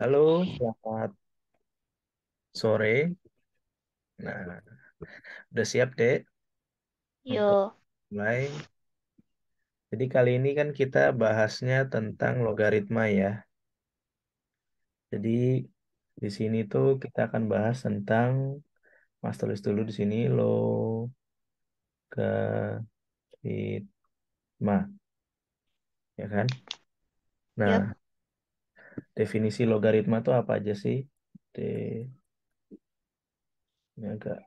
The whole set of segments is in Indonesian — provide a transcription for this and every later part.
Halo, selamat sore. Nah, udah siap, Dek, untuk Yo, mulai. Jadi kali ini kan kita bahasnya tentang logaritma ya. Jadi di sini tuh kita akan bahas tentang, Mas tulis dulu di sini logaritma, ya kan? yep, Nah, definisi logaritma tuh apa aja sih? D, ini agak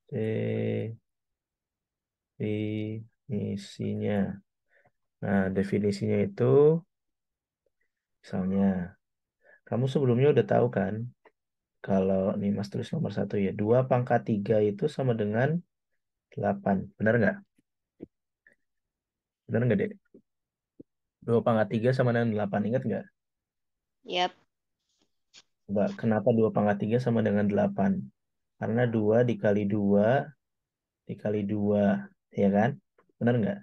definisinya. Nah, definisinya itu misalnya kamu sebelumnya udah tahu kan kalau nih Mas tulis nomor satu ya, 2 pangkat 3 itu sama dengan 8. Benar nggak? Benar nggak, Dek? 2 pangkat 3 sama dengan 8. Ingat nggak? yep, Coba, kenapa 2 pangkat 3 sama dengan 8? Karena 2 dikali 2 dikali 2, ya kan? Benar nggak?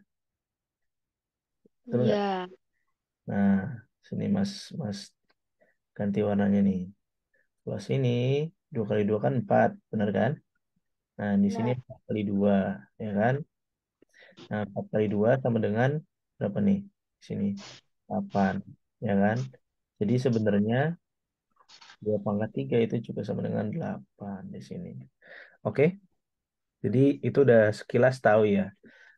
Betul nggak? iya, Nah, sini Mas, Mas ganti warnanya nih. Kalau sini 2 kali 2 kan 4, benar kan? Nah, di sini benar. 4 kali 2, ya kan? Nah, 4 kali 2 sama dengan berapa nih? Di sini 8, ya kan? Jadi sebenarnya 2 pangkat 3 itu juga sama dengan 8 di sini. Oke, jadi itu udah sekilas tahu ya.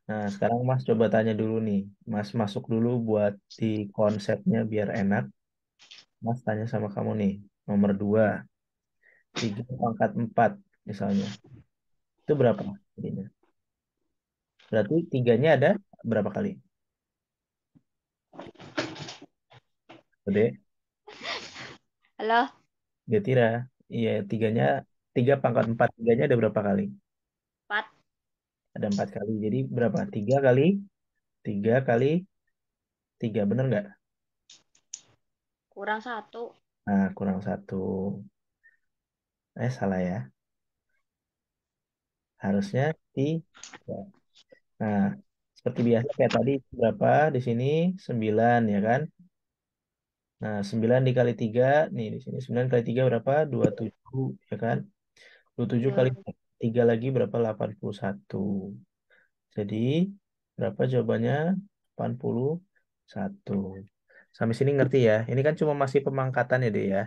Nah, sekarang Mas coba tanya dulu nih. Mas masuk dulu buat di konsepnya biar enak. Mas tanya sama kamu nih. Nomor 2, 3 pangkat 4 misalnya. Itu berapa jadinya? Berarti tiganya ada berapa kali? Gede. Halo, Getira. Iya, tiganya, 3 pangkat 4. Tiganya ada berapa kali? 4 Ada 4 kali. Jadi berapa? 3 kali. 3 kali 3. Bener nggak? kurang 1. Nah, kurang satu. Salah ya. Harusnya 3. Nah, seperti biasa kayak tadi, berapa di sini? 9, ya kan? Nah, 9 dikali 3. Nih, di sini 9 kali 3 berapa? 27, ya kan? 27 kali Yo, 3 lagi berapa? 81. Jadi, berapa jawabannya? 81. Sampai sini ngerti ya? Ini kan cuma masih pemangkatan ya, deh ya.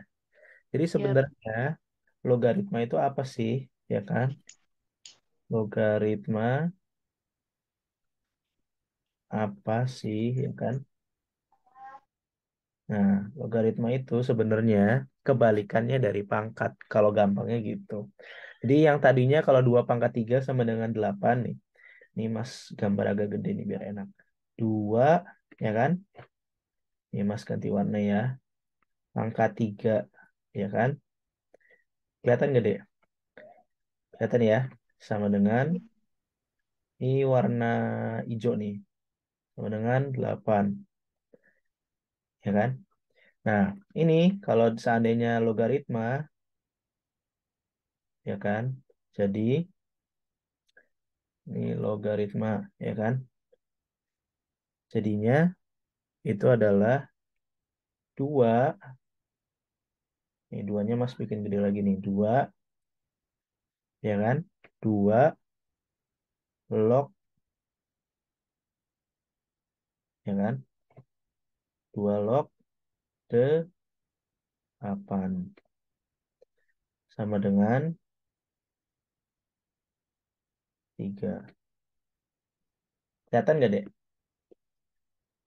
Jadi yep, sebenarnya logaritma itu apa sih? Ya kan? Logaritma apa sih? Ya kan? Nah, logaritma itu sebenarnya kebalikannya dari pangkat. Kalau gampangnya gitu. Jadi yang tadinya kalau 2 pangkat 3 sama dengan 8 nih. Nih Mas gambar agak gede nih biar enak. 2, ya kan? Ini Mas ganti warna ya. Pangkat 3, ya kan? Kelihatan gede? Kelihatan ya? Sama dengan, ini warna hijau nih. Sama dengan 8, ya kan? Nah, ini kalau seandainya logaritma, ya kan? Jadi, ini logaritma, ya kan? Jadinya itu adalah 2, ini duanya Mas bikin gede lagi nih. 2, ya kan? 2 log, ya kan? 2 log 8 sama dengan 3. Kelihatan nggak, Dek?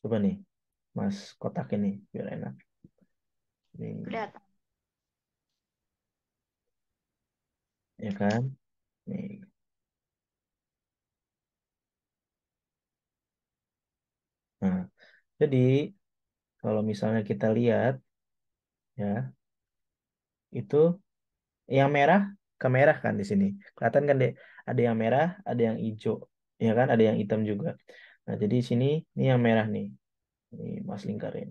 Coba nih, Mas kotakin nih, biar enak. Nih, kelihatan. ya kan? Nih. Nah, jadi kalau misalnya kita lihat, ya, itu yang merah ke merah kan di sini. Kelihatan kan, Dek? Ada yang merah, ada yang hijau. Ya kan? Ada yang hitam juga. Nah, jadi di sini, ini yang merah nih. Ini Mas lingkarin.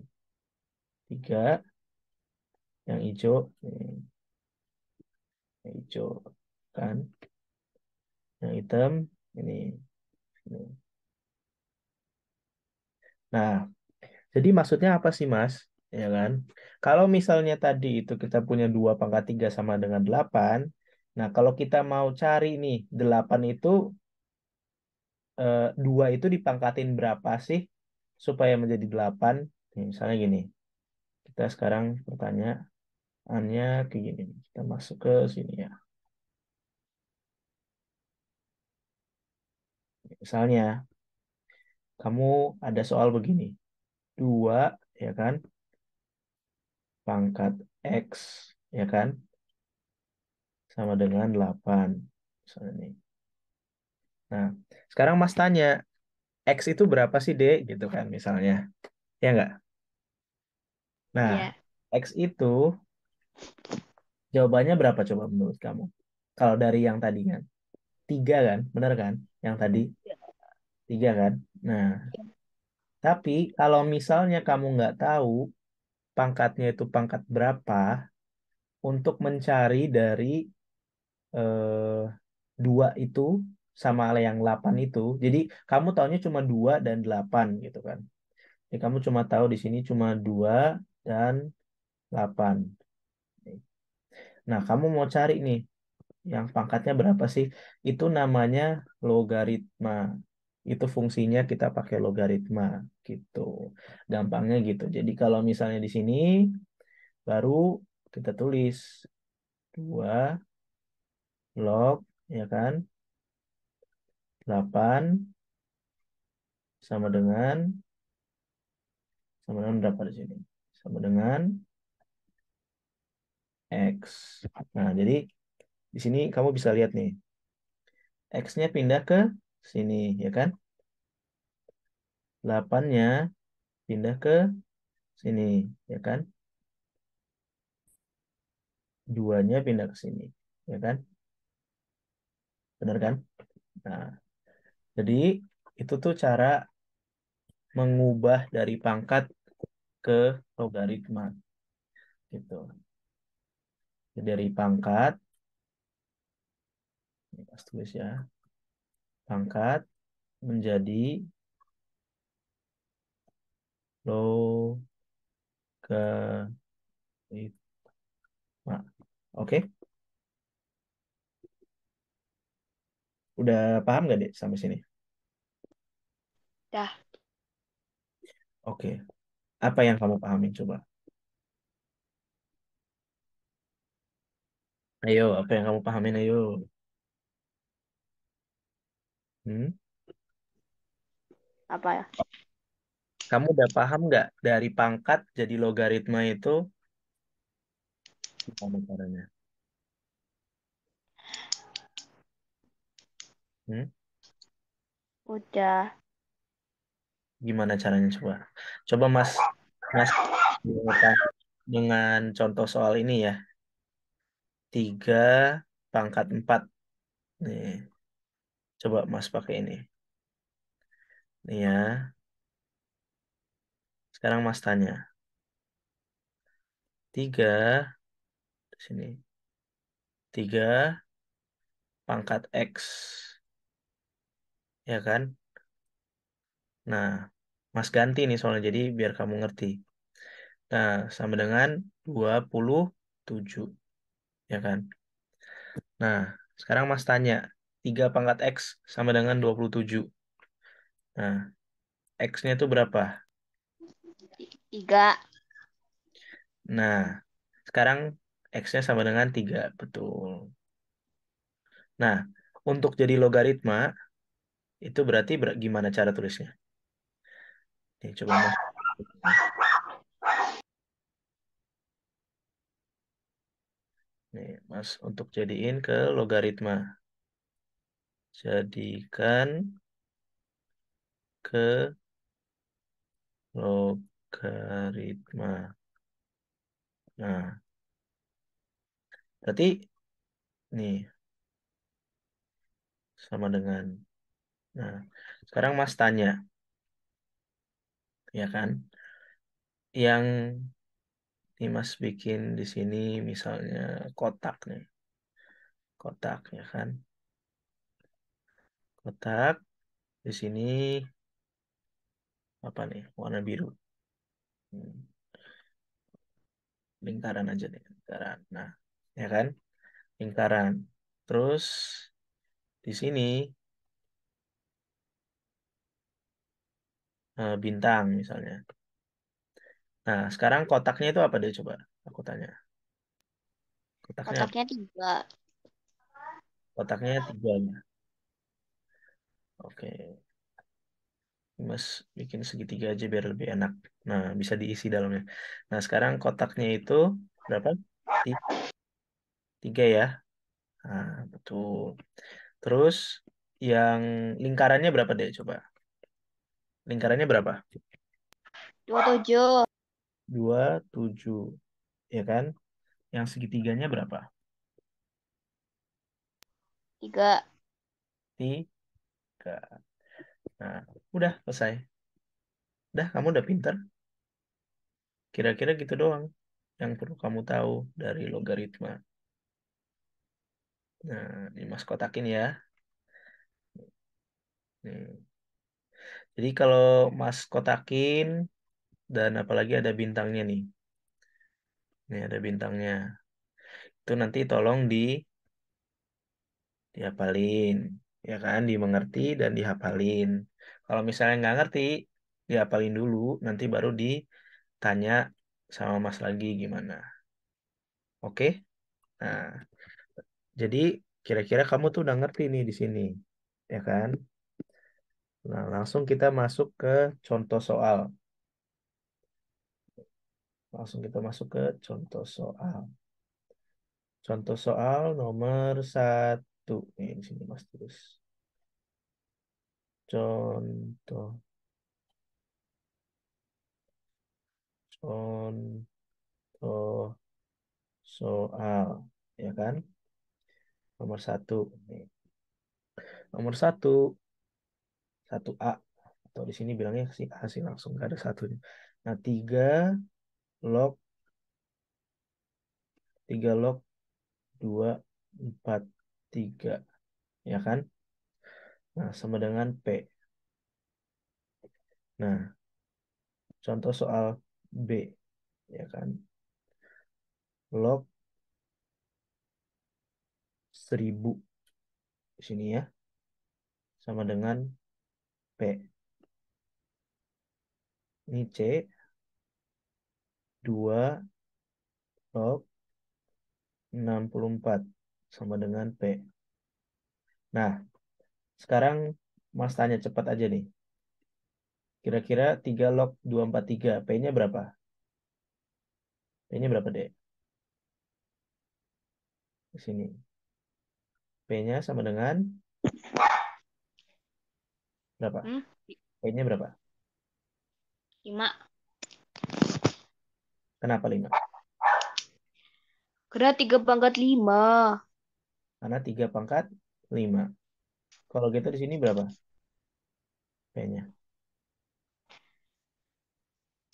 3, yang hijau, nih, yang hijau kan. Yang hitam, ini. Ini. Nah, Jadi maksudnya apa sih, Mas? Ya kan? Kalau misalnya tadi itu kita punya 2 pangkat 3 sama dengan 8, nah kalau kita mau cari nih 8 itu 2 itu dipangkatin berapa sih supaya menjadi 8? Nih, misalnya gini, kita sekarang pertanyaannya kayak gini. Kita masuk ke sini ya. Misalnya, kamu ada soal begini. 2 ya kan, pangkat X, ya kan, sama dengan 8. Misalnya nih. Nah, sekarang Mas tanya, X itu berapa sih, Dek? Gitu kan, misalnya. Ya nggak? Nah, Ya. X itu jawabannya berapa coba menurut kamu? Kalau dari yang tadi kan. 3 kan? Bener kan? Yang tadi 3 kan? Nah, tapi kalau misalnya kamu nggak tahu pangkatnya itu pangkat berapa, untuk mencari dari 2 itu sama yang 8 itu. Jadi kamu taunya cuma 2 dan 8 gitu kan. Jadi kamu cuma tahu di sini cuma 2 dan 8. Nah, kamu mau cari nih yang pangkatnya berapa sih? Itu namanya logaritma. Itu fungsinya kita pakai logaritma gitu. Gampangnya gitu. Jadi kalau misalnya di sini baru kita tulis 2 log ya kan 8 sama dengan berapa di sini? Sama dengan X. Nah, jadi di sini kamu bisa lihat nih, X-nya pindah ke sini, ya kan? 8-nya pindah ke sini, ya kan? 2-nya pindah ke sini, ya kan? Benar kan? Nah, jadi itu tuh cara mengubah dari pangkat ke logaritma, gitu. Jadi dari pangkat, ini pas tulis ya, pangkat menjadi logaritma. Oke, udah paham nggak deh sampai sini? Dah. Oke, apa yang kamu pahamin coba? Ayo, apa yang kamu pahamin? Ayo. Hmm? Apa ya? Kamu udah paham nggak dari pangkat jadi logaritma itu gimana caranya? Hmm? Udah. Gimana caranya coba? Coba Mas dengan contoh soal ini ya. 3 pangkat 4. Nih, coba Mas pakai ini. Nih ya. Sekarang Mas tanya. 3 di sini. 3 pangkat X. Ya kan? Nah, Mas ganti nih soalnya jadi biar kamu ngerti. Nah, sama dengan 27, ya kan? Nah, sekarang Mas tanya, 3 pangkat X sama dengan 27. Nah, X-nya itu berapa? 3. Nah, sekarang X-nya sama dengan 3, betul. Nah, untuk jadi logaritma, itu berarti gimana cara tulisnya? Nih, coba Mas. Nih, Mas, untuk jadiin ke logaritma. Jadikan ke logaritma. Nah, berarti nih sama dengan. Nah, sekarang Mas tanya, ya kan? Yang nih Mas bikin di sini misalnya kotak nih, kotak ya kan? Kotak di sini apa nih? Warna biru. Hmm, Lingkaran aja deh, lingkaran. Nah, ya kan? Lingkaran. Terus di sini bintang misalnya. Nah, sekarang kotaknya itu apa deh coba? Aku tanya. Kotaknya apa? Kotaknya 3. Kotaknya tiga ya. Oke. Mas bikin segitiga aja biar lebih enak. Nah, bisa diisi dalamnya. Nah, sekarang kotaknya itu berapa? Ti- Tiga ya. Nah, betul. Terus yang lingkarannya berapa deh coba? Lingkarannya berapa? 27. 27, ya kan? Yang segitiganya berapa? 3. 3. Nah, udah selesai. Udah, kamu udah pinter. Kira-kira gitu doang yang perlu kamu tahu dari logaritma. Nah, ini Mas kotakin ya. Nih. Jadi kalau Mas kotakin dan apalagi ada bintangnya nih. Nih ada bintangnya. Itu nanti tolong dihafalin. Ya kan, dimengerti dan dihafalin. Kalau misalnya nggak ngerti, dihafalin dulu. Nanti baru ditanya sama Mas lagi gimana. Oke? Nah, jadi kira-kira kamu tuh udah ngerti nih di sini. Ya kan? Nah, langsung kita masuk ke contoh soal. Langsung kita masuk ke contoh soal. Contoh soal nomor satu. Nih, di sini Mas tulis. Contoh, contoh soal. Ya kan? Nomor satu. Nih. Nomor satu, satu A. Atau di sini bilangnya si A sih langsung. Nggak ada satunya. Nah, log, tiga log, dua, empat, tiga. Ya kan? Nah, sama dengan P. Nah, contoh soal B. Ya kan? Log 1000 di sini ya. Sama dengan P. Ini C, 2 log 64 sama dengan P. Nah, sekarang Mas tanya cepat aja nih. Kira-kira 3 log 243, P-nya berapa? P-nya berapa, Dek? Di sini. P-nya sama dengan berapa? Hmm? P-nya berapa? 5. Kenapa 5? Karena 3 pangkat 5. Karena 3 pangkat 5. Kalau gitu di sini berapa? P-nya.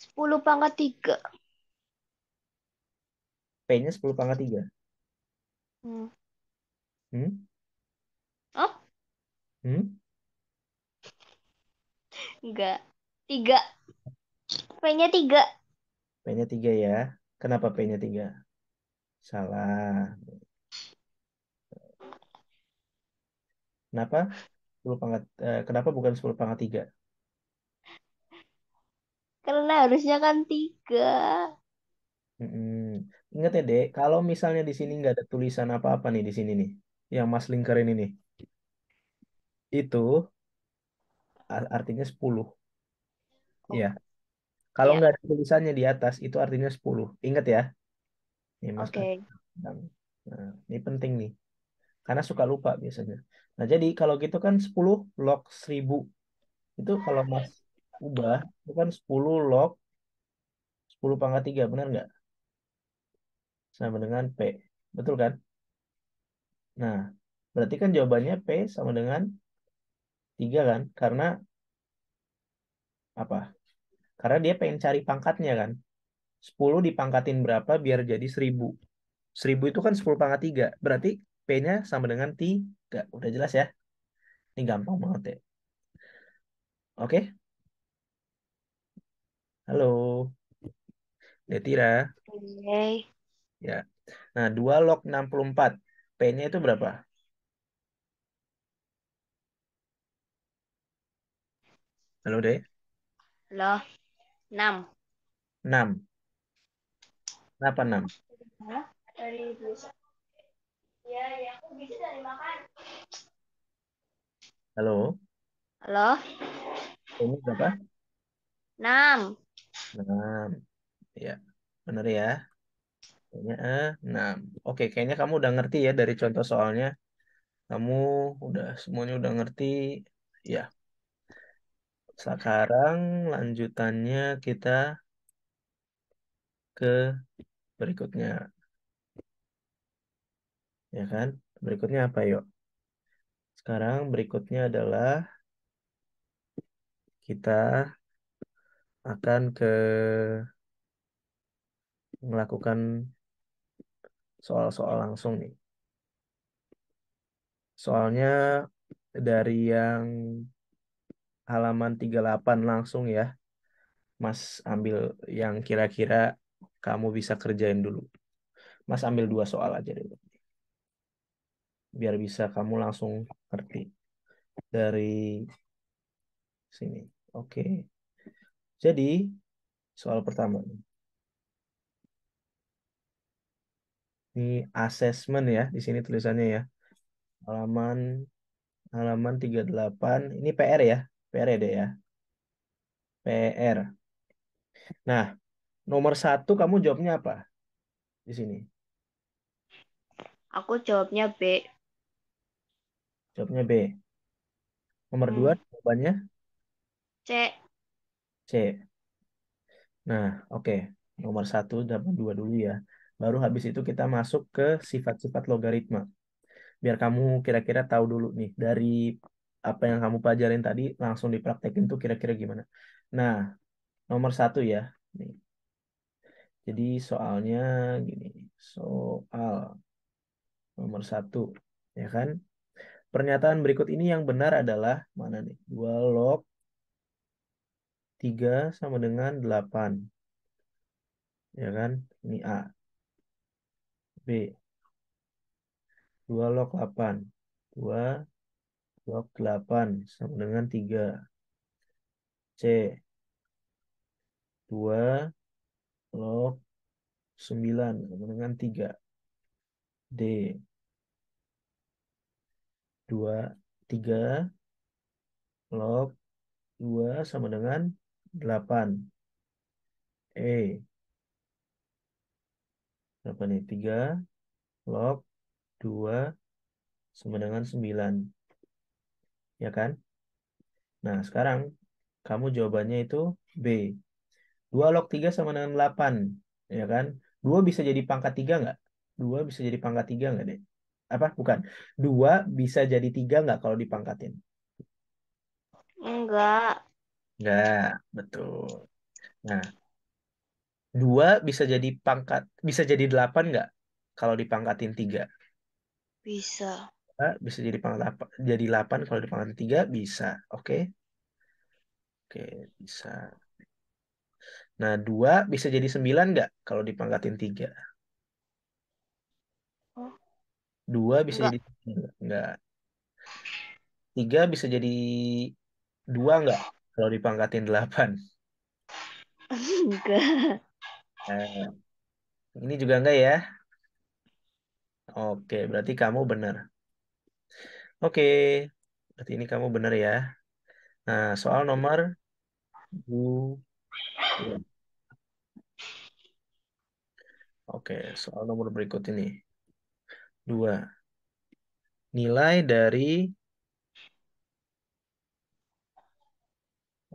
10 pangkat 3. P-nya 10 pangkat 3. Hmm. Hmm? Oh, Hmm? enggak. 3. P-nya 3. P-nya 3 ya. Kenapa P-nya 3? Salah. Kenapa? 10 pangkat, kenapa bukan 10 pangkat 3? Karena harusnya kan 3. Mm-mm. Ingat ya, Dek, kalau misalnya di sini nggak ada tulisan apa-apa nih di sini nih, yang Mas lingkarin ini, itu artinya 10. Oh, Ya, kalau ya. nggak ada tulisannya di atas, itu artinya 10. Ingat ya, nih Mas kasih. Oke. Nah, ini penting nih, karena suka lupa biasanya. Nah, jadi kalau gitu kan 10 log 1000. Itu kalau Mas ubah, itu kan 10 log 10 pangkat 3, benar nggak? Sama dengan P. Betul kan? Nah, berarti kan jawabannya P sama dengan 3 kan? Karena apa? Karena dia pengen cari pangkatnya kan. 10 dipangkatin berapa biar jadi 1000. 1000 itu kan 10 pangkat 3. Berarti P-nya sama dengan 3. Udah jelas ya? Ini gampang banget ya. Oke? Halo. Detira. Oke. Ya. Nah, 2 log 64. P-nya itu berapa? Halo, Dek. Loh, 6. 6. Kenapa 6? Hah? Dari bisa. Ya, ya, aku bisa dari makan. Halo? Halo? P-nya berapa? 6. 6. Ya. Benar ya. Kayaknya 6. Oke, kayaknya kamu udah ngerti ya dari contoh soalnya. Kamu udah semuanya udah ngerti. Ya. Sekarang lanjutannya kita ke berikutnya. Ya kan? Berikutnya apa yuk? Sekarang berikutnya adalah kita akan ke melakukan soal-soal langsung nih. Soalnya dari yang halaman 38 langsung ya. Mas ambil yang kira-kira kamu bisa kerjain dulu. Mas ambil 2 soal aja dulu. Biar bisa kamu langsung ngerti dari sini. Oke. Jadi soal pertama. Ini assessment ya. Di sini tulisannya ya. Halaman halaman 38. Ini PR ya. PR ya, Dek ya. PR. Nah, nomor satu kamu jawabnya apa di sini? Aku jawabnya B. Jawabnya B. Nomor dua Hmm. jawabannya C. C. Nah, oke. Nomor satu dapat dua dulu ya. Baru habis itu kita masuk ke sifat-sifat logaritma. Biar kamu kira-kira tahu dulu nih dari apa yang kamu pelajarin tadi langsung dipraktekin tuh kira-kira gimana. Nah, nomor satu ya. Nih. Jadi soalnya gini. Soal nomor satu. Ya kan? Pernyataan berikut ini yang benar adalah mana nih? 2 log 3 sama dengan 8. Ya kan? Ini A. B. 2 log 8. 2 log 8 sama dengan 3. C. 2 log 9 sama dengan 3. D. 2 3 log 2 sama dengan 8. E. Berapa nih? 3 log 2 sama dengan 9. Ya kan? Nah, sekarang kamu jawabannya itu B. 2 log 3 sama dengan 8. Ya kan? 2 bisa jadi pangkat 3 nggak? 2 bisa jadi pangkat 3 nggak, deh? Apa? Bukan. 2 bisa jadi 3 nggak kalau dipangkatin? Enggak. Nggak, betul. Nah, 2 bisa jadi pangkat, bisa jadi 8 nggak kalau dipangkatin 3? Bisa. Bisa jadi pangkat 8, jadi 8 kalau dipangkatin 3 bisa. Oke? Oke, bisa. Nah, 2 bisa jadi 9 nggak kalau dipangkatin 3? Oh, 2 bisa enggak. jadi 9 nggak. 3 bisa jadi 2 nggak kalau dipangkatin 8? Enggak. Nah, ini juga enggak ya? Oke, berarti kamu benar. Oke, berarti ini kamu benar ya. Nah, soal nomor 2. Oke, soal nomor berikut ini. 2. Nilai dari,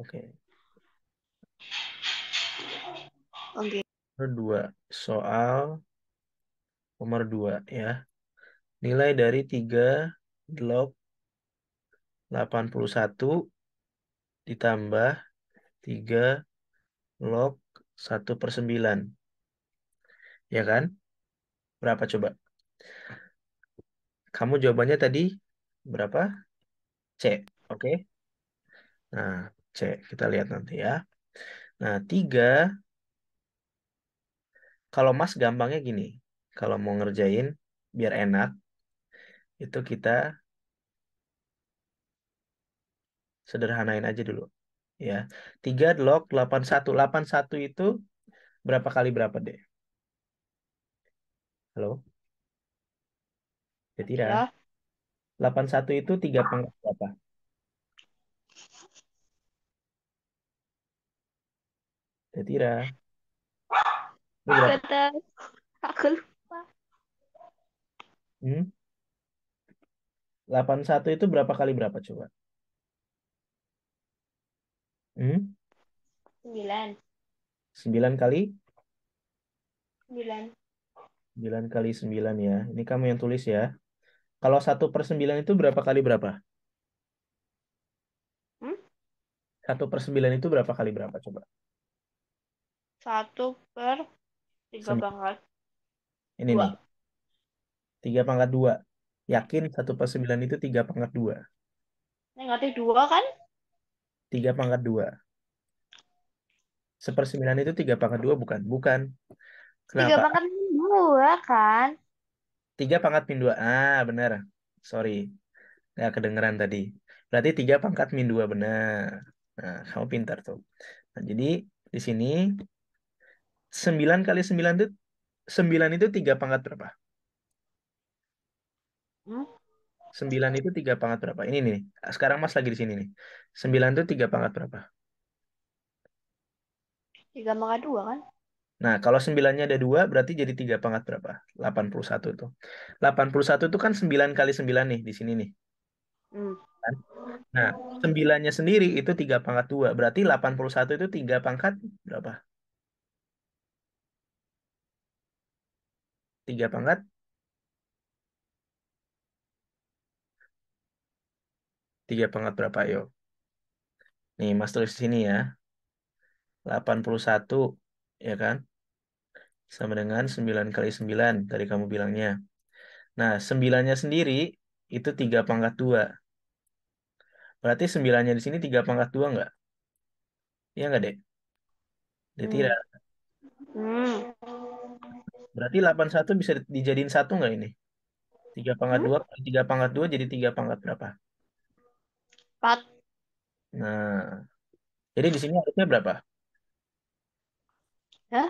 oke, Oke. nomor 2. Soal nomor 2 ya. Nilai dari 3 log 81 ditambah 3 log 1/9. Ya kan? Berapa coba? Kamu jawabannya tadi berapa? C. Oke. Nah, C. Kita lihat nanti ya. Nah, 3 Kalau Mas gampangnya gini. Kalau mau ngerjain biar enak, itu kita sederhanain aja dulu. Ya. 3 log 81. 81 itu berapa kali berapa, Dek? Halo? Detira. Ya, 81 itu 3 pangkat berapa? Detira. Itu berapa? kata aku lupa. Hmm? 81 itu berapa kali berapa coba? Hmm? 9. 9 kali? 9. 9 kali 9 ya. Ini kamu yang tulis ya. Kalau 1/9 itu berapa kali berapa? Hmm? 1/9 itu berapa kali berapa coba? 1/3 Sem- pangkat Ini nih, 2. 3/2. Yakin 1/9 itu 3/2? Negatif 2 kan? 3/2. 1/9 itu 3/2 bukan? Bukan. Tiga Kenapa? pangkat 2 kan? 3/2. Benar. Sorry, nggak kedengeran tadi. Berarti 3/2 benar. Nah, kamu pintar tuh. Nah, jadi di sini 9 kali 9 itu 9 itu 3 pangkat berapa? Hmm? 9 itu 3 pangkat berapa? Ini nih. Sekarang Mas lagi di sini nih. 9 itu 3 pangkat berapa? 3/2 kan? Nah, kalau 9-nya ada 2, berarti jadi 3 pangkat berapa? 81 tuh. 81 itu kan 9 kali 9 nih, di sini nih. Hmm. Kan? Nah, 9-nya sendiri itu 3/2. Berarti 81 itu 3 pangkat berapa? 3 pangkat? 3 pangkat berapa? Ayo. Nih, Mas tulis di sini ya. 81, ya kan? Sama dengan 9 kali 9, tadi kamu bilangnya. Nah, 9-nya sendiri itu 3/2. Berarti 9-nya di sini 3/2 nggak? Iya nggak, Dek? Dia Hmm. tidak. Hmm. Berarti 81 bisa dijadiin satu nggak ini? Tiga pangkat Hmm? dua, 3/2 jadi 3 pangkat berapa? 4. Nah, jadi di sini harusnya berapa? Hah?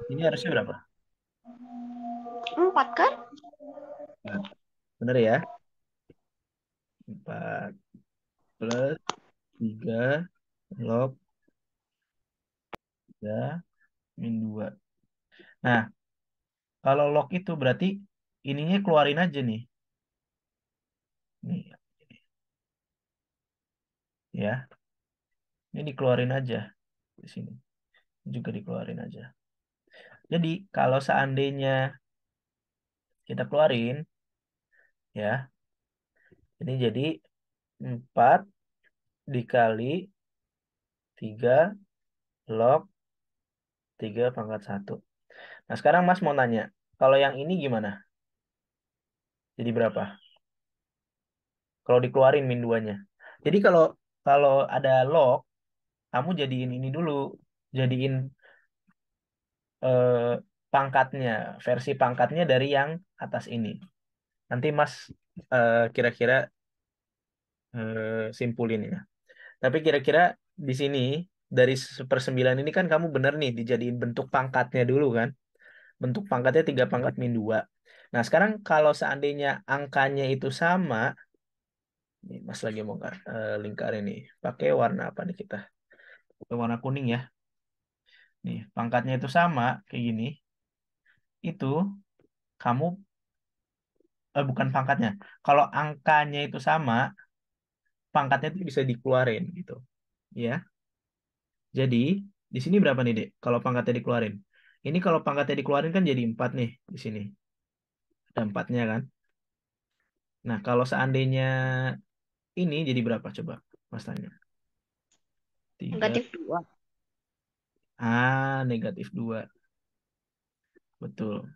Ini harusnya berapa? 4 kan? Nah, bener ya? 4 plus 3 log 3 min 2. Nah, kalau log itu berarti ininya keluarin aja nih. Nih, ya. Ini dikeluarin aja di sini. Juga dikeluarin aja. Jadi, kalau seandainya kita keluarin, ya, ini jadi 4 dikali 3 log 3/1. Nah, sekarang Mas mau nanya, kalau yang ini gimana? Jadi berapa? Kalau dikeluarin min 2-nya. Jadi kalau kalau ada log, kamu jadiin ini dulu. Jadiin eh, pangkatnya, versi pangkatnya dari yang atas ini. Nanti Mas kira-kira simpulin ya. Tapi kira-kira di sini dari 1/9 ini kan kamu bener nih dijadiin bentuk pangkatnya dulu kan. Bentuk pangkatnya 3 pangkat min 2. Nah, sekarang kalau seandainya angkanya itu sama, nih Mas lagi mau lingkar ini. Pakai warna apa nih kita? Pakai warna kuning ya. Nih, pangkatnya itu sama kayak gini. Itu kamu bukan pangkatnya. Kalau angkanya itu sama, pangkatnya itu bisa dikeluarin gitu. Ya. Jadi, di sini berapa nih, Dek? Kalau pangkatnya dikeluarin. Ini kalau pangkatnya dikeluarin kan jadi 4 nih di sini. Ada 4-nya kan? Nah, kalau seandainya ini jadi berapa coba? Mas tanya. 3. Negatif 2. -2. Betul.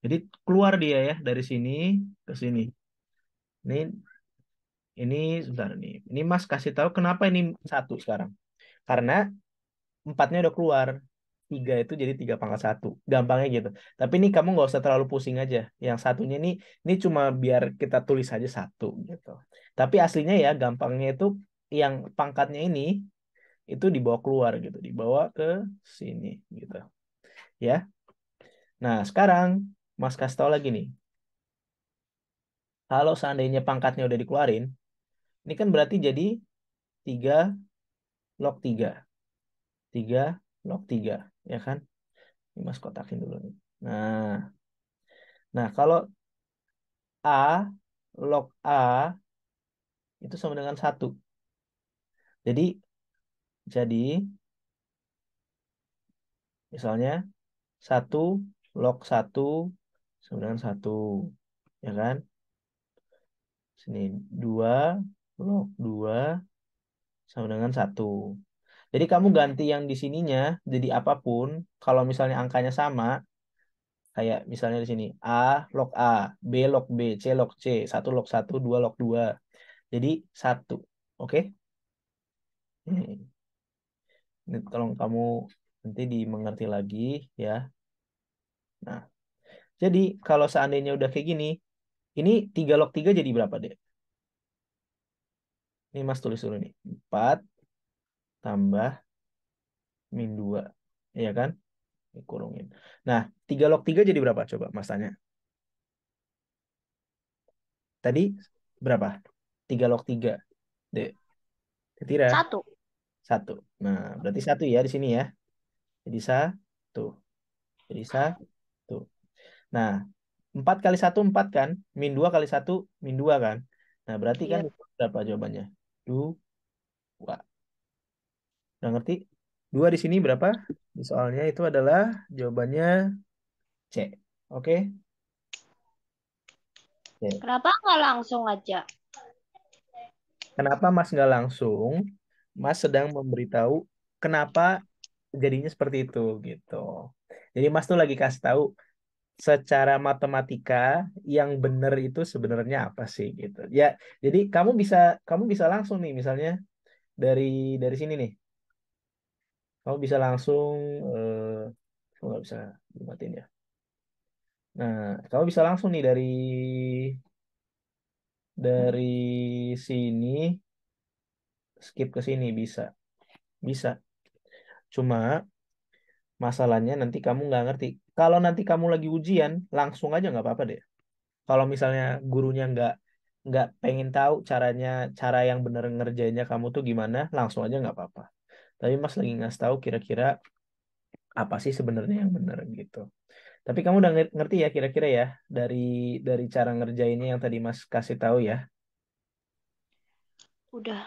Jadi keluar dia ya dari sini ke sini. Ini ini sebentar nih. Ini Mas kasih tahu kenapa ini satu sekarang. Karena 4-nya udah keluar. 3 itu jadi 3 pangkat 1. Gampangnya gitu. Tapi ini kamu nggak usah terlalu pusing aja. Yang satunya ini cuma biar kita tulis aja 1 gitu. Tapi aslinya ya gampangnya itu yang pangkatnya ini itu dibawa keluar gitu. Dibawa ke sini gitu. Ya. Nah, sekarang Mas kasih tahu lagi nih. Kalau seandainya pangkatnya udah dikeluarin, ini kan berarti jadi 3 log 3. 3 log 3, ya kan? Ini Mas kotakin dulu nih. Nah, kalau A log A itu sama dengan 1. Jadi misalnya 1 log 1 sama dengan 1. Ya kan? Sini 2 log 2 sama dengan 1. Jadi kamu ganti yang di sininya jadi apapun. Kalau misalnya angkanya sama, kayak misalnya di sini A log A, B log B, C log C, 1 log 1, 2 log 2. Jadi 1. Oke? Ini tolong kamu nanti dimengerti lagi ya. Nah, jadi kalau seandainya udah kayak gini, ini 3 log 3 jadi berapa, Dek? Ini Mas tulis dulu nih. 4 tambah min 2. Iya kan? Dikurungin. Nah, 3 log 3 jadi berapa? Coba Mas tanya. Tadi berapa? 3 log 3. Dek, Ketira. Satu. 1. Nah, berarti 1 ya di sini ya. Jadi 1. Jadi 1. Nah, 4 kali 1 4 kan? Min 2 kali 1 min 2 kan? Nah, berarti kan Iya. itu berapa jawabannya? 2. Udah ngerti? 2 di sini berapa? Di soalnya itu adalah jawabannya C. Oke? C. Kenapa nggak langsung aja? Kenapa Mas nggak langsung? Mas sedang memberitahu kenapa jadinya seperti itu gitu. Jadi Mas tuh lagi kasih tahu secara matematika yang benar itu sebenarnya apa sih gitu. Ya, jadi kamu bisa langsung nih misalnya dari sini nih. Kamu bisa langsung kamu nggak bisa dimatiin ya. Nah, kamu bisa langsung nih dari sini skip ke sini bisa. Bisa. Cuma masalahnya nanti kamu nggak ngerti. Kalau nanti kamu lagi ujian, langsung aja nggak apa-apa deh. Kalau misalnya gurunya nggak pengen tahu cara yang bener ngerjainnya kamu tuh gimana, langsung aja nggak apa-apa. Tapi Mas lagi ngasih tahu kira-kira apa sih sebenarnya yang bener gitu. Tapi kamu udah ngerti ya kira-kira ya dari cara ngerjainnya yang tadi Mas kasih tahu ya. Udah.